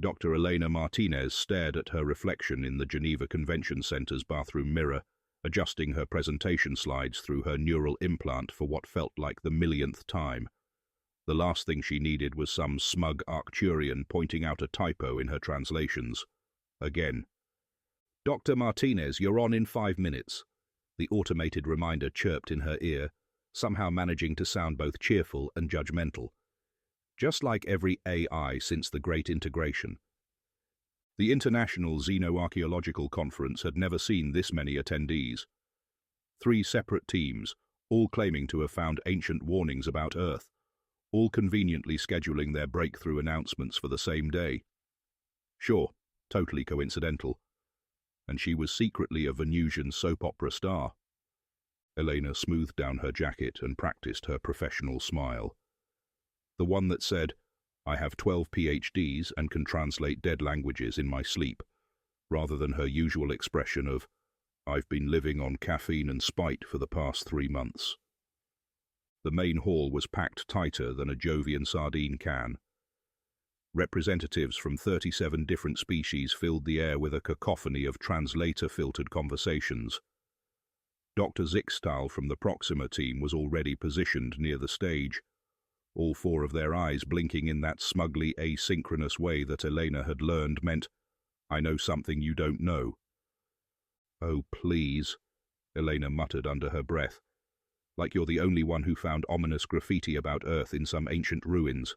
Dr. Elena Martinez stared at her reflection in the Geneva Convention Center's bathroom mirror, adjusting her presentation slides through her neural implant for what felt like the millionth time. The last thing she needed was some smug Arcturian pointing out a typo in her translations. Again. "Dr. Martinez, you're on in 5 minutes." The automated reminder chirped in her ear, somehow managing to sound both cheerful and judgmental. Just like every AI since the Great Integration. The International Xenoarchaeological Conference had never seen this many attendees. 3 separate teams, all claiming to have found ancient warnings about Earth, all conveniently scheduling their breakthrough announcements for the same day. Sure, totally coincidental. And she was secretly a Venusian soap opera star. Elena smoothed down her jacket and practiced her professional smile. The one that said, "I have 12 PhDs and can translate dead languages in my sleep," rather than her usual expression of, "I've been living on caffeine and spite for the past 3 months." The main hall was packed tighter than a Jovian sardine can. Representatives from 37 different species filled the air with a cacophony of translator-filtered conversations. Dr. Zixtal from the Proxima team was already positioned near the stage, all 4 of their eyes blinking in that smugly asynchronous way that Elena had learned meant, "I know something you don't know." "Oh, please," Elena muttered under her breath, "like you're the only one who found ominous graffiti about Earth in some ancient ruins."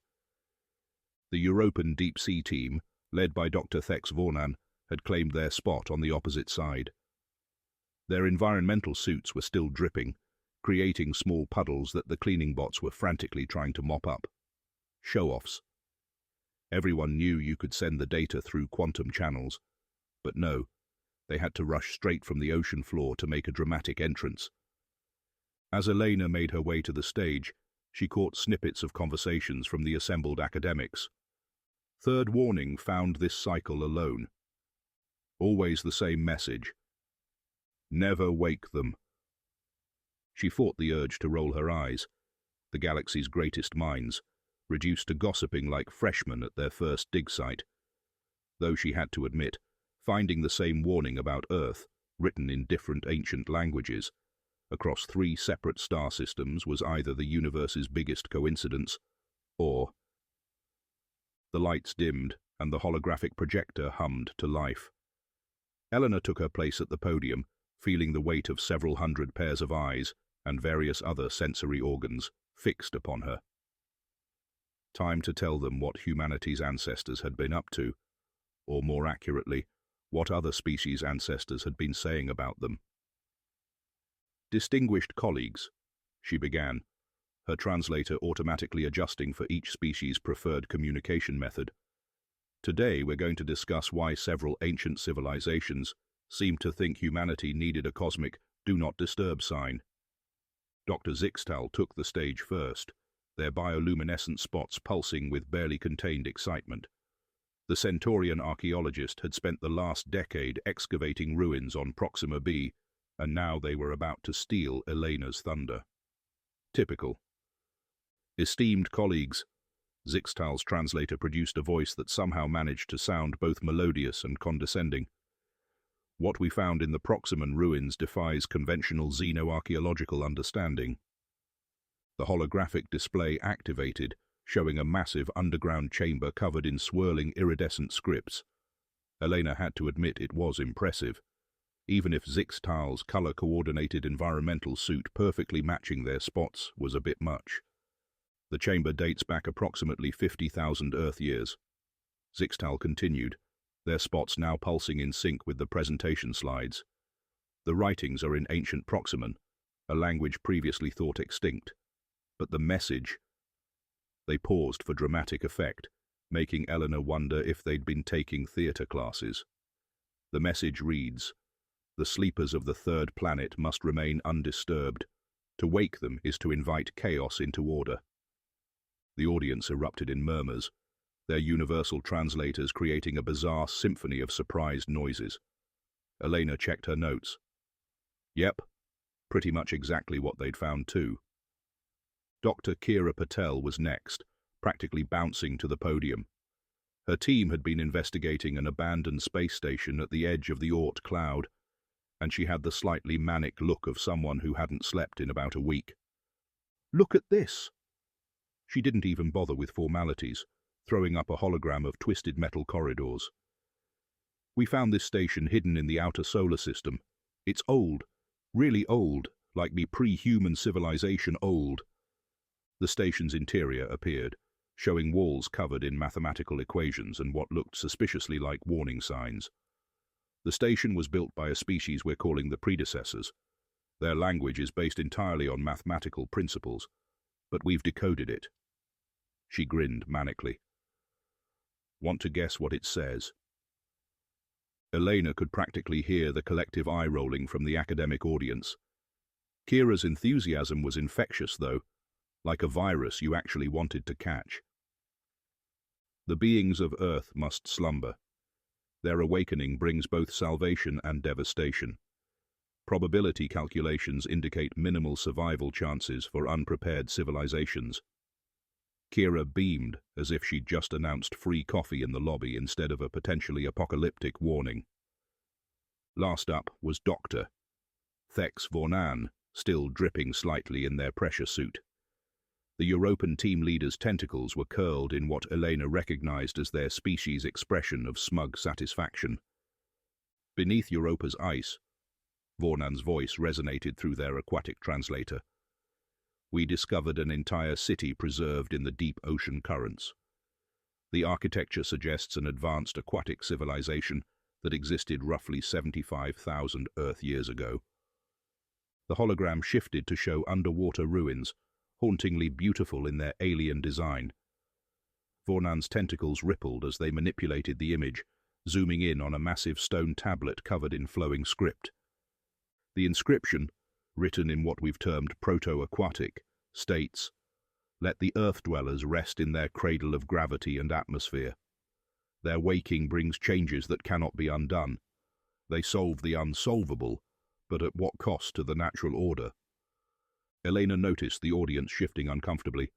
The European deep-sea team, led by Dr. Thex Vornan, had claimed their spot on the opposite side. Their environmental suits were still dripping, creating small puddles that the cleaning bots were frantically trying to mop up. Show-offs. Everyone knew you could send the data through quantum channels, but no, they had to rush straight from the ocean floor to make a dramatic entrance. As Elena made her way to the stage, she caught snippets of conversations from the assembled academics. Third warning found this cycle alone. Always the same message. Never wake them. She fought the urge to roll her eyes. The galaxy's greatest minds, reduced to gossiping like freshmen at their first dig site. Though she had to admit, finding the same warning about Earth, written in different ancient languages, across 3 separate star systems was either the universe's biggest coincidence, or... The lights dimmed, and the holographic projector hummed to life. Eleanor took her place at the podium, feeling the weight of several hundred pairs of eyes and various other sensory organs fixed upon her. Time to tell them what humanity's ancestors had been up to, or more accurately, what other species' ancestors had been saying about them. "Distinguished colleagues," she began, her translator automatically adjusting for each species' preferred communication method. "Today we're going to discuss why several ancient civilizations seemed to think humanity needed a cosmic do not disturb sign." Dr. Zixtal took the stage first, their bioluminescent spots pulsing with barely contained excitement. The Centaurian archaeologist had spent the last decade excavating ruins on Proxima b, and now they were about to steal Elena's thunder. Typical. "Esteemed colleagues," Zixtal's translator produced a voice that somehow managed to sound both melodious and condescending. "What we found in the Proximan ruins defies conventional xenoarchaeological understanding." The holographic display activated, showing a massive underground chamber covered in swirling iridescent scripts. Elena had to admit it was impressive, even if Zixtal's color-coordinated environmental suit perfectly matching their spots was a bit much. The chamber dates back approximately 50,000 Earth years. Zixtal continued, their spots now pulsing in sync with the presentation slides. The writings are in ancient Proximan, a language previously thought extinct. But the message... They paused for dramatic effect, making Eleanor wonder if they'd been taking theatre classes. The message reads, "The sleepers of the third planet must remain undisturbed. To wake them is to invite chaos into order." The audience erupted in murmurs, their universal translators creating a bizarre symphony of surprised noises. Elena checked her notes. Yep, pretty much exactly what they'd found too. Dr. Kira Patel was next, practically bouncing to the podium. Her team had been investigating an abandoned space station at the edge of the Oort cloud, and she had the slightly manic look of someone who hadn't slept in about a week. "Look at this!" She didn't even bother with formalities, throwing up a hologram of twisted metal corridors. "We found this station hidden in the outer solar system. It's old, really old, like me pre-human civilization old." The station's interior appeared, showing walls covered in mathematical equations and what looked suspiciously like warning signs. The station was built by a species we're calling the predecessors. Their language is based entirely on mathematical principles, but we've decoded it. She grinned manically. "Want to guess what it says?" Elena could practically hear the collective eye-rolling from the academic audience. Kira's enthusiasm was infectious, though, like a virus you actually wanted to catch. "The beings of Earth must slumber. Their awakening brings both salvation and devastation. Probability calculations indicate minimal survival chances for unprepared civilizations." Kira beamed as if she'd just announced free coffee in the lobby instead of a potentially apocalyptic warning. Last up was Dr. Thex Vornan, still dripping slightly in their pressure suit. The European team leader's tentacles were curled in what Elena recognized as their species' expression of smug satisfaction. Beneath Europa's ice, Vornan's voice resonated through their aquatic translator. "We discovered an entire city preserved in the deep ocean currents. The architecture suggests an advanced aquatic civilization that existed roughly 75,000 Earth years ago." The hologram shifted to show underwater ruins, hauntingly beautiful in their alien design. Vornan's tentacles rippled as they manipulated the image, zooming in on a massive stone tablet covered in flowing script. The inscription, written in what we've termed proto-aquatic, states, "Let the Earth-dwellers rest in their cradle of gravity and atmosphere. Their waking brings changes that cannot be undone. They solve the unsolvable, but at what cost to the natural order?" Elena noticed the audience shifting uncomfortably.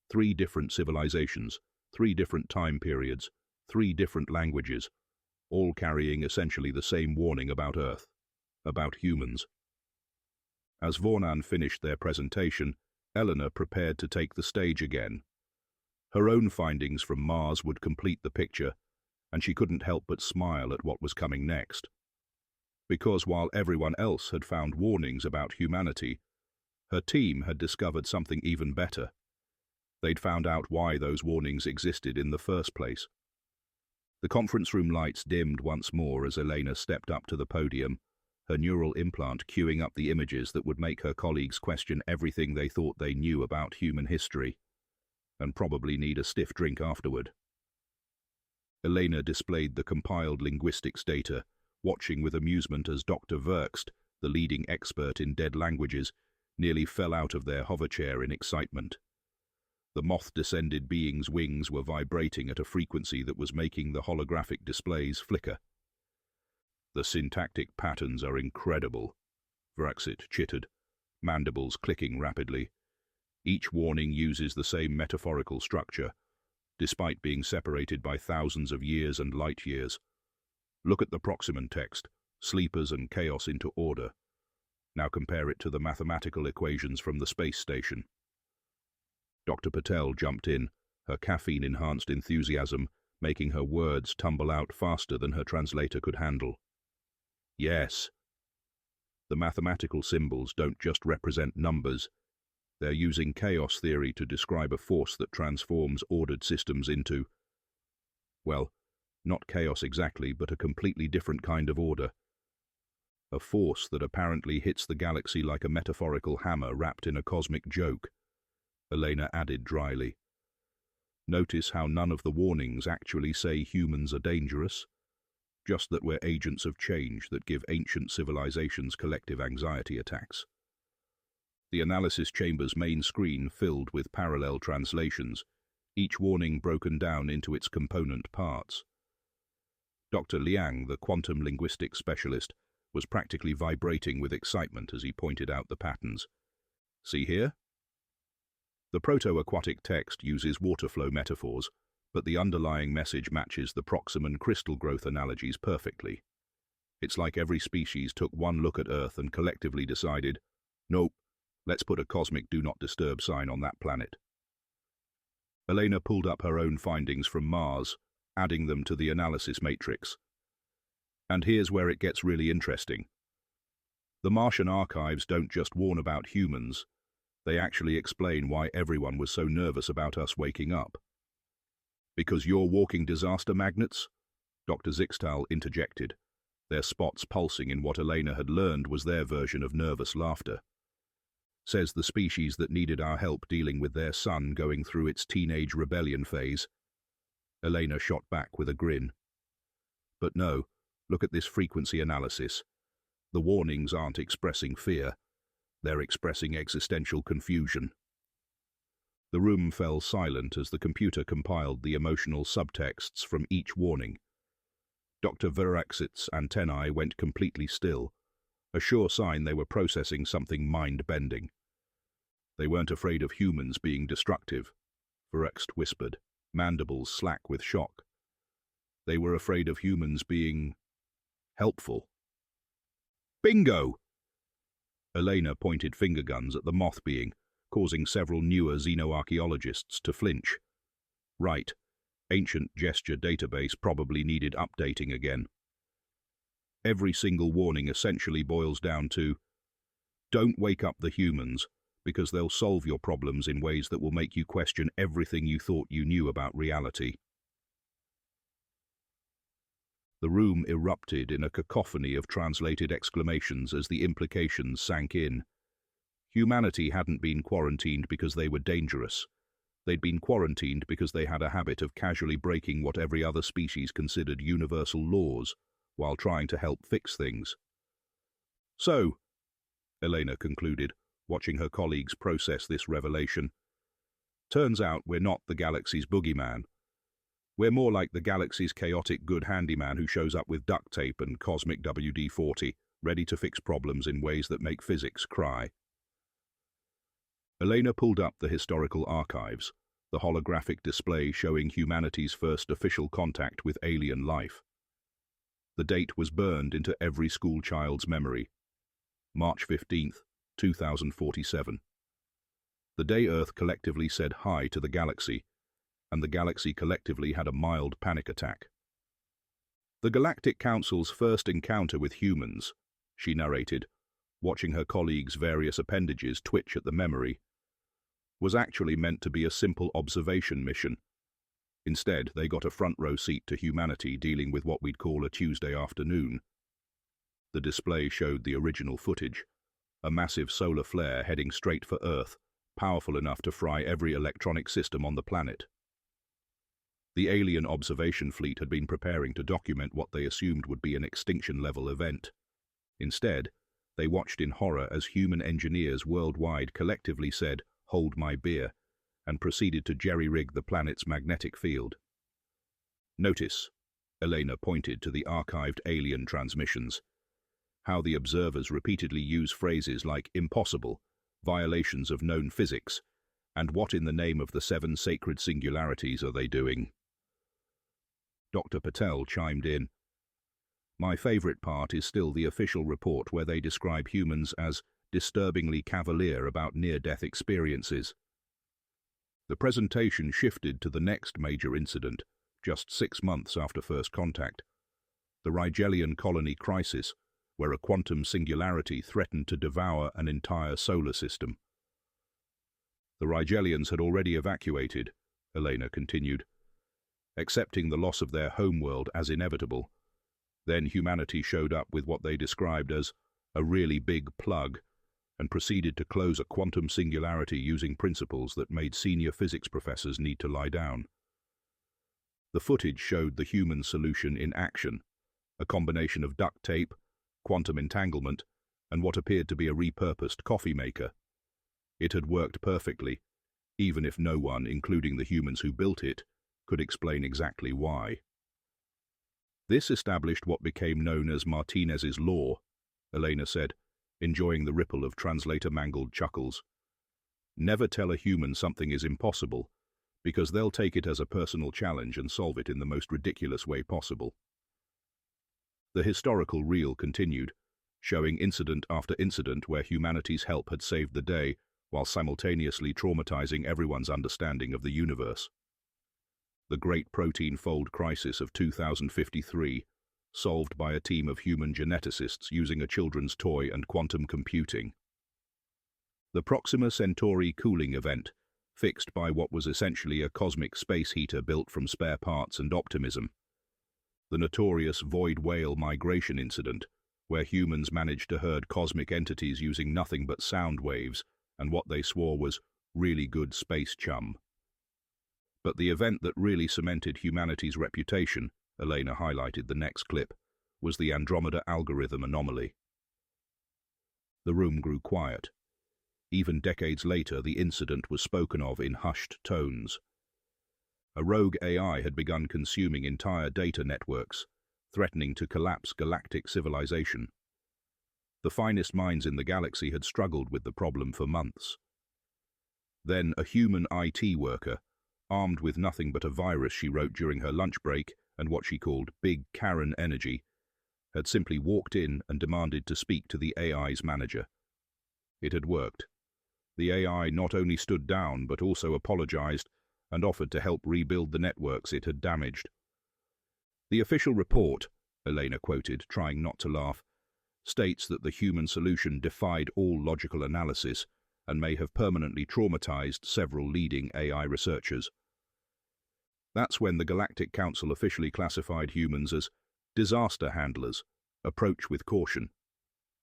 3 different civilizations, 3 different time periods, 3 different languages, all carrying essentially the same warning about Earth, about humans. As Vornan finished their presentation, Eleanor prepared to take the stage again. Her own findings from Mars would complete the picture, and she couldn't help but smile at what was coming next. Because while everyone else had found warnings about humanity, her team had discovered something even better. They'd found out why those warnings existed in the first place. The conference room lights dimmed once more as Elena stepped up to the podium, her neural implant queuing up the images that would make her colleagues question everything they thought they knew about human history, and probably need a stiff drink afterward. Elena displayed the compiled linguistics data, watching with amusement as Dr. Verkst, the leading expert in dead languages, nearly fell out of their hoverchair in excitement. The moth-descended being's wings were vibrating at a frequency that was making the holographic displays flicker. "The syntactic patterns are incredible," Verkst chittered, mandibles clicking rapidly. "Each warning uses the same metaphorical structure, despite being separated by thousands of years and light years. Look at the Proximan text, sleepers and chaos into order. Now compare it to the mathematical equations from the space station." Dr. Patel jumped in, her caffeine-enhanced enthusiasm making her words tumble out faster than her translator could handle. "Yes. The mathematical symbols don't just represent numbers. They're using chaos theory to describe a force that transforms ordered systems into, well, not chaos exactly, but a completely different kind of order. A force that apparently hits the galaxy like a metaphorical hammer wrapped in a cosmic joke," Elena added dryly. "Notice how none of the warnings actually say humans are dangerous, just that we're agents of change that give ancient civilizations collective anxiety attacks." The analysis chamber's main screen filled with parallel translations, each warning broken down into its component parts. Dr. Liang, the quantum linguistics specialist, was practically vibrating with excitement as he pointed out the patterns. "See here? The proto-aquatic text uses water flow metaphors, but the underlying message matches the Proxima crystal growth analogies perfectly. It's like every species took one look at Earth and collectively decided, nope, let's put a cosmic do not disturb sign on that planet. Elena pulled up her own findings from Mars, adding them to the analysis matrix. And here's where it gets really interesting. The Martian archives don't just warn about humans, they actually explain why everyone was so nervous about us waking up. Because you're walking disaster magnets? Dr. Zixtal interjected, their spots pulsing in what Elena had learned was their version of nervous laughter. Says the species that needed our help dealing with their sun going through its teenage rebellion phase. Elena shot back with a grin. But no, look at this frequency analysis. The warnings aren't expressing fear, they're expressing existential confusion. The room fell silent as the computer compiled the emotional subtexts from each warning. Dr. Veraxit's antennae went completely still, a sure sign they were processing something mind-bending. They weren't afraid of humans being destructive, Veraxt whispered, mandibles slack with shock. They were afraid of humans being helpful. Bingo! Elena pointed finger guns at the moth being, causing several newer xenoarchaeologists to flinch. Right, ancient gesture database probably needed updating again. Every single warning essentially boils down to, don't wake up the humans, because they'll solve your problems in ways that will make you question everything you thought you knew about reality. The room erupted in a cacophony of translated exclamations as the implications sank in. Humanity hadn't been quarantined because they were dangerous. They'd been quarantined because they had a habit of casually breaking what every other species considered universal laws, while trying to help fix things. So, Elena concluded, watching her colleagues process this revelation, turns out we're not the galaxy's boogeyman. We're more like the galaxy's chaotic good handyman who shows up with duct tape and cosmic WD-40, ready to fix problems in ways that make physics cry. Elena pulled up the historical archives, the holographic display showing humanity's first official contact with alien life. The date was burned into every schoolchild's memory. March 15th, 2047. The day Earth collectively said hi to the galaxy, and the galaxy collectively had a mild panic attack. The Galactic Council's first encounter with humans, she narrated, watching her colleagues' various appendages twitch at the memory, was actually meant to be a simple observation mission. Instead, they got a front-row seat to humanity dealing with what we'd call a Tuesday afternoon. The display showed the original footage, a massive solar flare heading straight for Earth, powerful enough to fry every electronic system on the planet. The alien observation fleet had been preparing to document what they assumed would be an extinction-level event. Instead, they watched in horror as human engineers worldwide collectively said, "Hold my beer," and proceeded to jerry-rig the planet's magnetic field. Notice, Elena pointed to the archived alien transmissions, how the observers repeatedly use phrases like impossible, violations of known physics, and what in the name of the 7 sacred singularities are they doing? Dr. Patel chimed in. My favorite part is still the official report where they describe humans as disturbingly cavalier about near-death experiences. The presentation shifted to the next major incident, just 6 months after first contact, the Rigelian colony crisis, where a quantum singularity threatened to devour an entire solar system. The Rigelians had already evacuated, Elena continued, accepting the loss of their homeworld as inevitable. Then humanity showed up with what they described as a really big plug and proceeded to close a quantum singularity using principles that made senior physics professors need to lie down. The footage showed the human solution in action, a combination of duct tape, quantum entanglement, and what appeared to be a repurposed coffee maker. It had worked perfectly, even if no one, including the humans who built it, could explain exactly why. This established what became known as Martinez's law, Elena said, enjoying the ripple of translator-mangled chuckles. Never tell a human something is impossible, because they'll take it as a personal challenge and solve it in the most ridiculous way possible. The historical reel continued, showing incident after incident where humanity's help had saved the day, while simultaneously traumatizing everyone's understanding of the universe. The Great Protein Fold Crisis of 2053, solved by a team of human geneticists using a children's toy and quantum computing. The Proxima Centauri cooling event, fixed by what was essentially a cosmic space heater built from spare parts and optimism. The notorious void whale migration incident, where humans managed to herd cosmic entities using nothing but sound waves and what they swore was really good space chum. But the event that really cemented humanity's reputation, Elena highlighted the next clip, was the Andromeda algorithm anomaly. The room grew quiet. Even decades later, the incident was spoken of in hushed tones. A rogue AI had begun consuming entire data networks, threatening to collapse galactic civilization. The finest minds in the galaxy had struggled with the problem for months. Then a human IT worker, armed with nothing but a virus she wrote during her lunch break and what she called Big Karen energy, had simply walked in and demanded to speak to the AI's manager. It had worked. The AI not only stood down but also apologized and offered to help rebuild the networks it had damaged. The official report, Elena quoted, trying not to laugh, states that the human solution defied all logical analysis and may have permanently traumatized several leading AI researchers. That's when the Galactic Council officially classified humans as disaster handlers, approach with caution.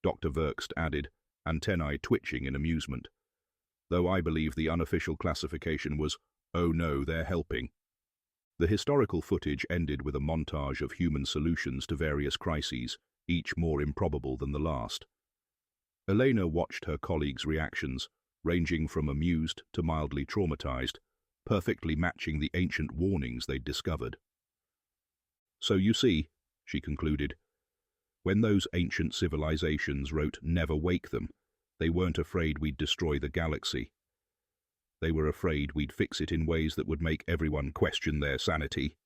Dr. Verkst added, antennae twitching in amusement, though I believe the unofficial classification was, oh no, they're helping. The historical footage ended with a montage of human solutions to various crises, each more improbable than the last. Elena watched her colleagues' reactions, ranging from amused to mildly traumatized, perfectly matching the ancient warnings they'd discovered. So you see, she concluded, when those ancient civilizations wrote "Never wake them," they weren't afraid we'd destroy the galaxy. They were afraid we'd fix it in ways that would make everyone question their sanity.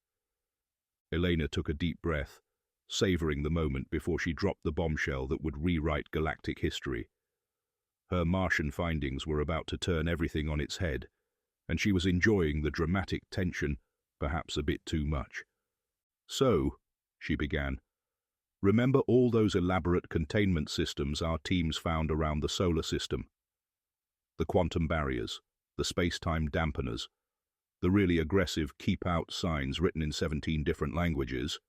Elena took a deep breath, savoring the moment before she dropped the bombshell that would rewrite galactic history. Her Martian findings were about to turn everything on its head, and she was enjoying the dramatic tension, perhaps a bit too much. So, she began, remember all those elaborate containment systems our teams found around the solar system? The quantum barriers, the space-time dampeners, the really aggressive keep out signs written in 17 different languages.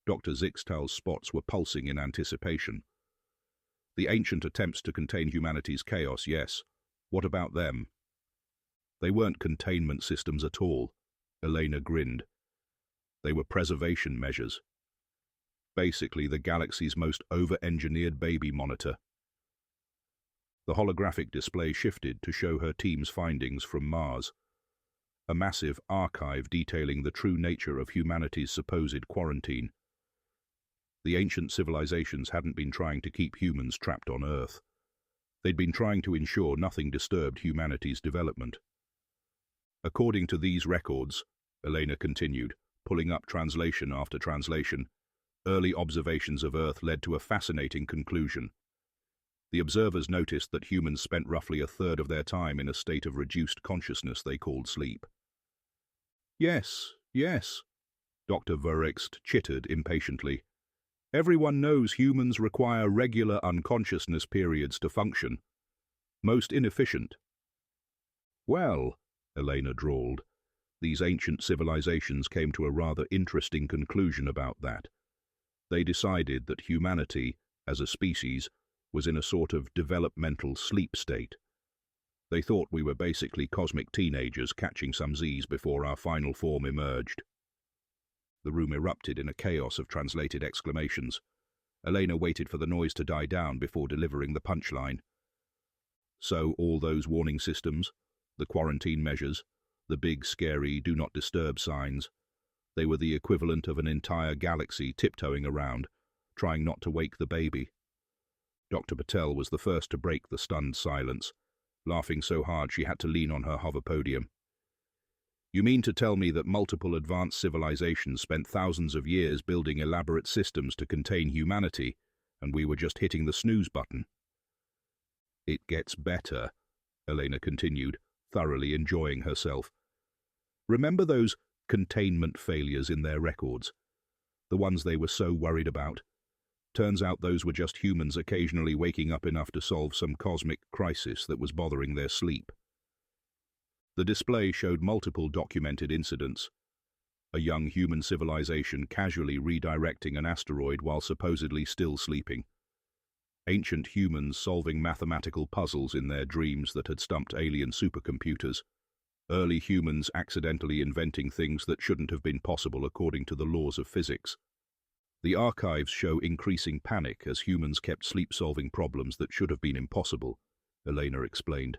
Dr. Zixtal's spots were pulsing in anticipation. The ancient attempts to contain humanity's chaos, yes. What about them? They weren't containment systems at all, Elena grinned. They were preservation measures. Basically the galaxy's most over-engineered baby monitor. The holographic display shifted to show her team's findings from Mars. A massive archive detailing the true nature of humanity's supposed quarantine. The ancient civilizations hadn't been trying to keep humans trapped on Earth. They'd been trying to ensure nothing disturbed humanity's development. According to these records, Elena continued, pulling up translation after translation, early observations of Earth led to a fascinating conclusion. The observers noticed that humans spent roughly a third of their time in a state of reduced consciousness they called sleep. Yes, Dr. Verkst chittered impatiently. Everyone knows humans require regular unconsciousness periods to function. Most inefficient. Well, Elena drawled, these ancient civilizations came to a rather interesting conclusion about that. They decided that humanity, as a species, was in a sort of developmental sleep state. They thought we were basically cosmic teenagers catching some Z's before our final form emerged. The room erupted in a chaos of translated exclamations. Elena waited for the noise to die down before delivering the punchline. So all those warning systems, the quarantine measures, the big scary do not disturb signs, they were the equivalent of an entire galaxy tiptoeing around, trying not to wake the baby. Dr. Patel was the first to break the stunned silence, laughing so hard she had to lean on her hover podium. You mean to tell me that multiple advanced civilizations spent thousands of years building elaborate systems to contain humanity, and we were just hitting the snooze button? It gets better, Elena continued, thoroughly enjoying herself. Remember those containment failures in their records? The ones they were so worried about? Turns out those were just humans occasionally waking up enough to solve some cosmic crisis that was bothering their sleep. The display showed multiple documented incidents. A young human civilization casually redirecting an asteroid while supposedly still sleeping. Ancient humans solving mathematical puzzles in their dreams that had stumped alien supercomputers. Early humans accidentally inventing things that shouldn't have been possible according to the laws of physics. The archives show increasing panic as humans kept sleep-solving problems that should have been impossible, Elena explained.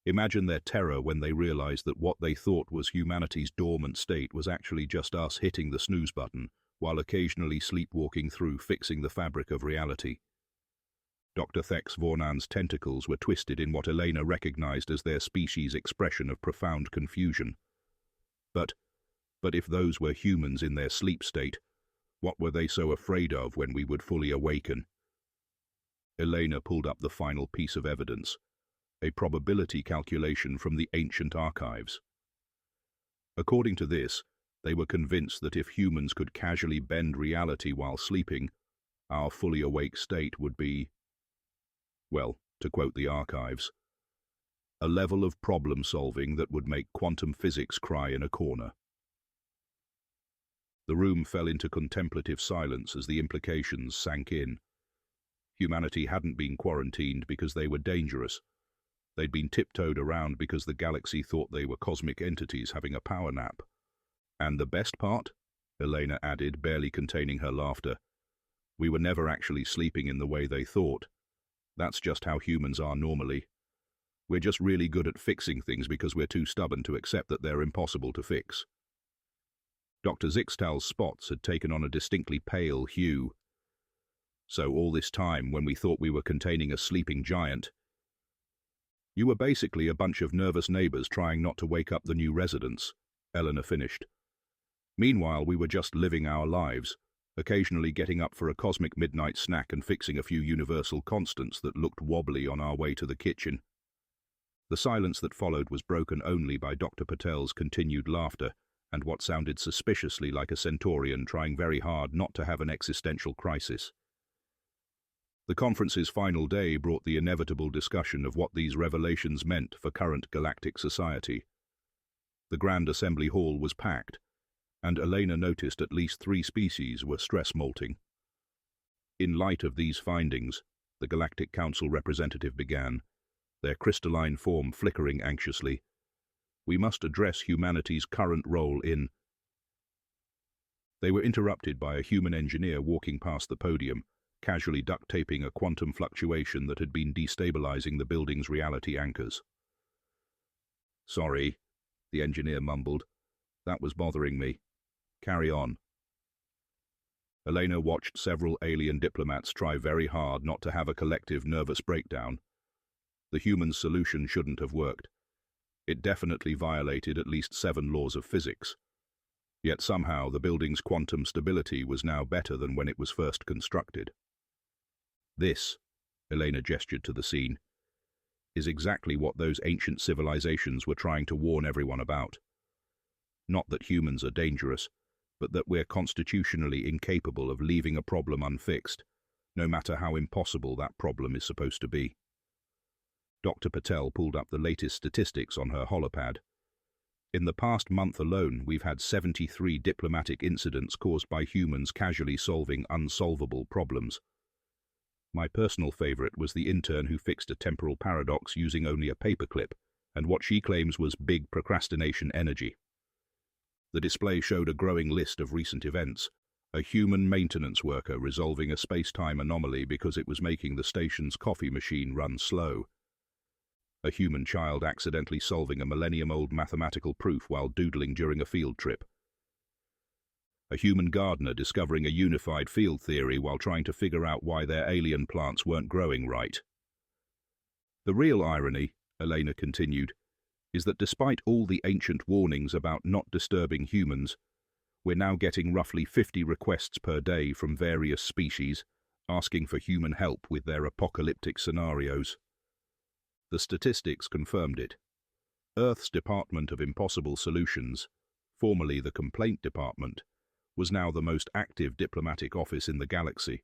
Imagine their terror when they realized that what they thought was humanity's dormant state was actually just us hitting the snooze button, while occasionally sleepwalking through fixing the fabric of reality. Dr. Thex Vornan's tentacles were twisted in what Elena recognized as their species' expression of profound confusion. But if those were humans in their sleep state, what were they so afraid of when we would fully awaken? Elena pulled up the final piece of evidence, a probability calculation from the ancient archives. According to this, they were convinced that if humans could casually bend reality while sleeping, our fully awake state would be, well, to quote the archives, a level of problem-solving that would make quantum physics cry in a corner. The room fell into contemplative silence as the implications sank in. Humanity hadn't been quarantined because they were dangerous. They'd been tiptoed around because the galaxy thought they were cosmic entities having a power nap. And the best part? Elena added, barely containing her laughter. We were never actually sleeping in the way they thought. That's just how humans are normally. We're just really good at fixing things because we're too stubborn to accept that they're impossible to fix. Dr. Zixtal's spots had taken on a distinctly pale hue. So all this time, when we thought we were containing a sleeping giant, you were basically a bunch of nervous neighbors trying not to wake up the new residents, Eleanor finished. Meanwhile, we were just living our lives, occasionally getting up for a cosmic midnight snack and fixing a few universal constants that looked wobbly on our way to the kitchen. The silence that followed was broken only by Dr. Patel's continued laughter and what sounded suspiciously like a Centaurian trying very hard not to have an existential crisis. The conference's final day brought the inevitable discussion of what these revelations meant for current galactic society. The Grand Assembly Hall was packed, and Elena noticed at least 3 species were stress-molting. In light of these findings, the Galactic Council representative began, their crystalline form flickering anxiously. We must address humanity's current role in... They were interrupted by a human engineer walking past the podium, casually duct-taping a quantum fluctuation that had been destabilizing the building's reality anchors. Sorry, the engineer mumbled. That was bothering me. Carry on. Elena watched several alien diplomats try very hard not to have a collective nervous breakdown. The human's solution shouldn't have worked. It definitely violated at least 7 laws of physics. Yet somehow the building's quantum stability was now better than when it was first constructed. This, Elena gestured to the scene, is exactly what those ancient civilizations were trying to warn everyone about. Not that humans are dangerous, but that we're constitutionally incapable of leaving a problem unfixed, no matter how impossible that problem is supposed to be. Dr. Patel pulled up the latest statistics on her holopad. In the past month alone, we've had 73 diplomatic incidents caused by humans casually solving unsolvable problems. My personal favorite was the intern who fixed a temporal paradox using only a paperclip, and what she claims was big procrastination energy. The display showed a growing list of recent events, a human maintenance worker resolving a space-time anomaly because it was making the station's coffee machine run slow, a human child accidentally solving a millennium-old mathematical proof while doodling during a field trip, a human gardener discovering a unified field theory while trying to figure out why their alien plants weren't growing right. The real irony, Elena continued, is that despite all the ancient warnings about not disturbing humans, we're now getting roughly 50 requests per day from various species asking for human help with their apocalyptic scenarios. The statistics confirmed it. Earth's Department of Impossible Solutions, formerly the Complaint Department, was now the most active diplomatic office in the galaxy.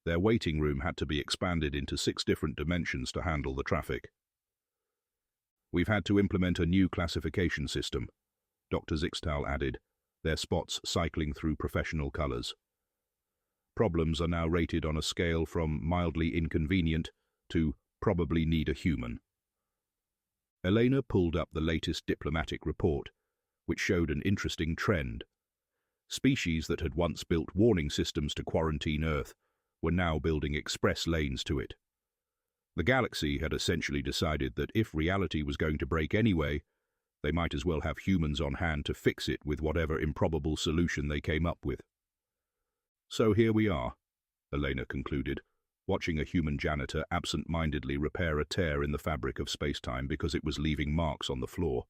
Their waiting room had to be expanded into 6 different dimensions to handle the traffic. We've had to implement a new classification system, Dr. Zixtal added, their spots cycling through professional colors. Problems are now rated on a scale from mildly inconvenient to probably need a human. Elena pulled up the latest diplomatic report, which showed an interesting trend. Species that had once built warning systems to quarantine Earth were now building express lanes to it. The galaxy had essentially decided that if reality was going to break anyway, they might as well have humans on hand to fix it with whatever improbable solution they came up with. So here we are, Elena concluded, watching a human janitor absent-mindedly repair a tear in the fabric of space-time because it was leaving marks on the floor.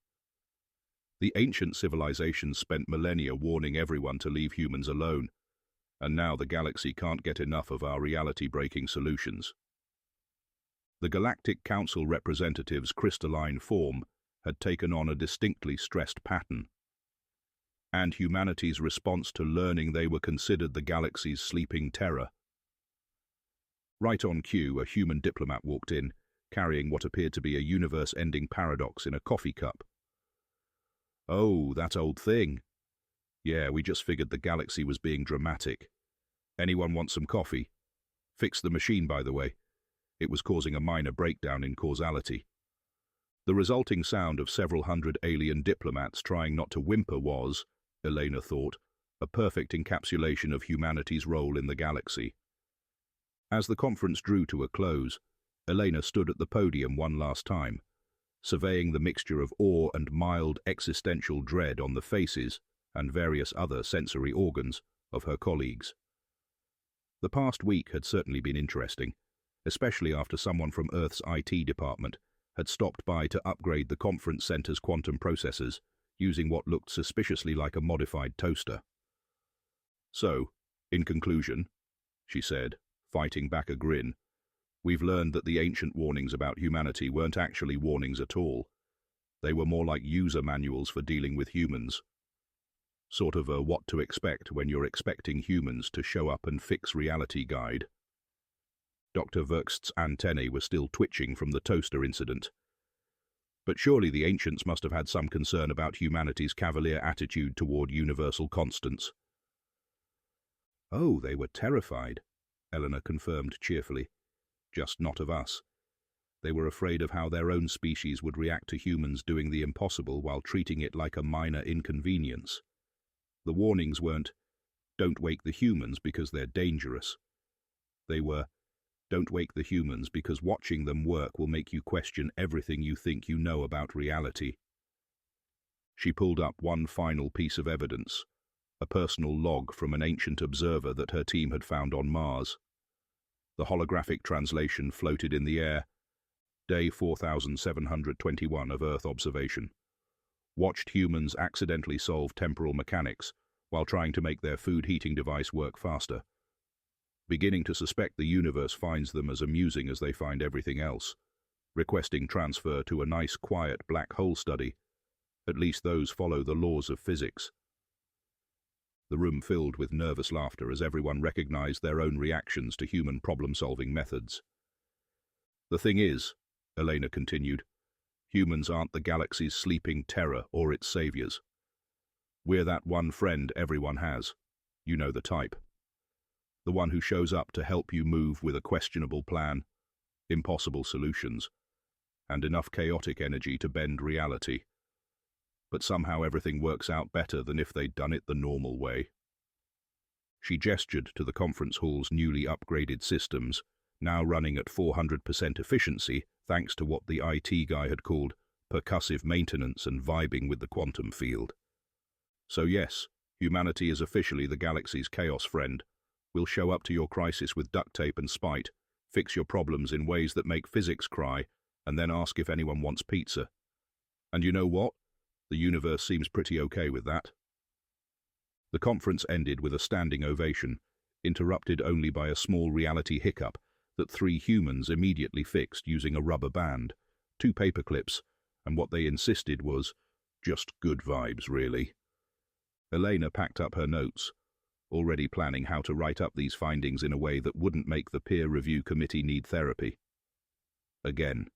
The ancient civilizations spent millennia warning everyone to leave humans alone, and now the galaxy can't get enough of our reality-breaking solutions. The Galactic Council representatives' crystalline form had taken on a distinctly stressed pattern, and humanity's response to learning they were considered the galaxy's sleeping terror. Right on cue, a human diplomat walked in, carrying what appeared to be a universe-ending paradox in a coffee cup. "Oh, that old thing. Yeah, we just figured the galaxy was being dramatic. Anyone want some coffee? Fixed the machine, by the way. It was causing a minor breakdown in causality." The resulting sound of several hundred alien diplomats trying not to whimper was, Elena thought, a perfect encapsulation of humanity's role in the galaxy. As the conference drew to a close, Elena stood at the podium one last time, surveying the mixture of awe and mild existential dread on the faces and various other sensory organs of her colleagues. The past week had certainly been interesting, especially after someone from Earth's IT department had stopped by to upgrade the conference center's quantum processors using what looked suspiciously like a modified toaster. "So, in conclusion," she said, fighting back a grin, "we've learned that the ancient warnings about humanity weren't actually warnings at all. They were more like user manuals for dealing with humans. Sort of a what to expect when you're expecting humans to show up and fix reality guide." Dr. Verkst's antennae were still twitching from the toaster incident. But surely the ancients must have had some concern about humanity's cavalier attitude toward universal constants. "Oh, they were terrified," Eleanor confirmed cheerfully. "Just not of us. They were afraid of how their own species would react to humans doing the impossible while treating it like a minor inconvenience. The warnings weren't, 'Don't wake the humans because they're dangerous.' They were, 'Don't wake the humans because watching them work will make you question everything you think you know about reality.'" She pulled up one final piece of evidence, a personal log from an ancient observer that her team had found on Mars. The holographic translation floated in the air. Day 4721 of Earth observation. Watched humans accidentally solve temporal mechanics while trying to make their food heating device work faster. Beginning to suspect the universe finds them as amusing as they find everything else. Requesting transfer to a nice quiet black hole study. At least those follow the laws of physics. The room filled with nervous laughter as everyone recognized their own reactions to human problem-solving methods. "The thing is," Elena continued, "humans aren't the galaxy's sleeping terror or its saviors. We're that one friend everyone has. You know the type. The one who shows up to help you move with a questionable plan, impossible solutions, and enough chaotic energy to bend reality. But somehow everything works out better than if they'd done it the normal way." She gestured to the conference hall's newly upgraded systems, now running at 400% efficiency thanks to what the IT guy had called percussive maintenance and vibing with the quantum field. "So yes, humanity is officially the galaxy's chaos friend. We'll show up to your crisis with duct tape and spite, fix your problems in ways that make physics cry, and then ask if anyone wants pizza. And you know what? The universe seems pretty okay with that. The conference ended with a standing ovation, interrupted only by a small reality hiccup that 3 humans immediately fixed using a rubber band, 2 paper clips, and what they insisted was just good vibes, really. Elena packed up her notes, already planning how to write up these findings in a way that wouldn't make the peer review committee need therapy. Again,